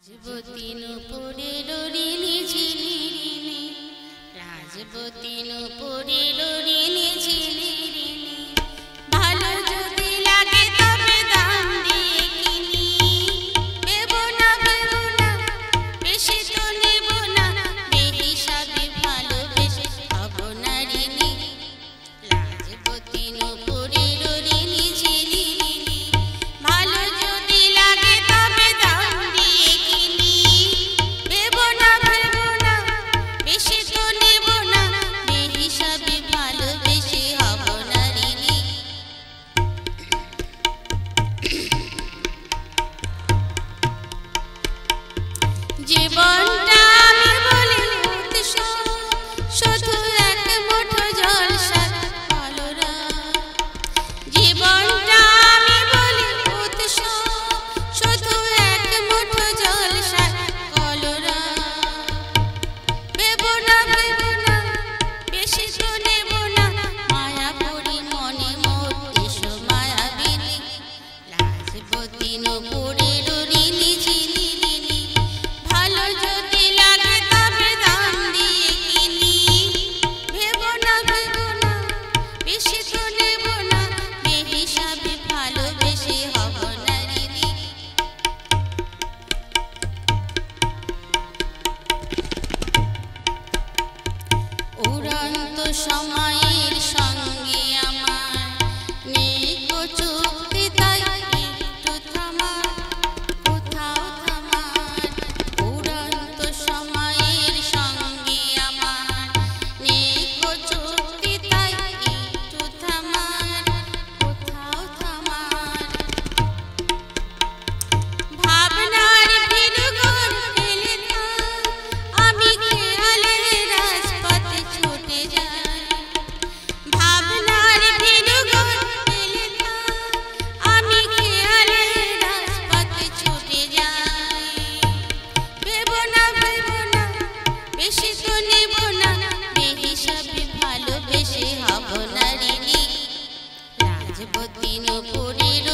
রাজবতী নূপুরের ঋণী ঝিলিরিনি, রাজবতী নূপুরের ঋণী ঝিলিরিনি, ভালো যদি লাগে তবে দাম দিয়ে কিনি। ভেবো না বেশি তো নেব না, বেহিসাবি ভালোবেসে হব না ঋণী। রাজবতী নূপুরের ঋণী ঝিলিরিনি, ভালো যদি লাগে তবে দাম দিয়ে কিনি। ভেবো না বেশি তো নেব না, বেহিসাবি ভালোবেসে হব না ঋণী। জীবনটা আমি বলি উৎসব, শুধু এক মুঠো জলসার কলরা। জীবনটা আমি বলি উৎসব, শুধু এক মুঠো জলসার কলরা। ভেবো না বেশি তো নেব না, মায়াপুরী মনে মোর এসো মায়াবিনী। রাজবতী নূপুরের ঋণী ঝিলিরিনি, ভালো যদি লাগে তবে দাম দিয়ে কিনি। ভেবো না বেশি তো নেব না, বেহিসাবি ভালোবেসে হব না ঋণী। উড়ন্ত সময়ের সঙ্গে আমার নেই গো চুক্তি, তাই একটু থামার, কোথাও থামার। উড়ন্ত সময়ের সঙ্গে আমার নেই গো চুক্তি, তাই একটু থামার, কোথাও থামার। ভাবনার ভিড়গড় ফেলে থাম, আমি খেয়ালের রাজপথে ছুটে যাই। ভাবনার ভিড়গড় ফেলে থাম, আমি খেয়ালের রাজপথে ছুটে যাই। ভেবো না বেশি তো নেব না, বেহিসাবি ভালোবেসে হব না ঋণী। রাজবতী নূপুরের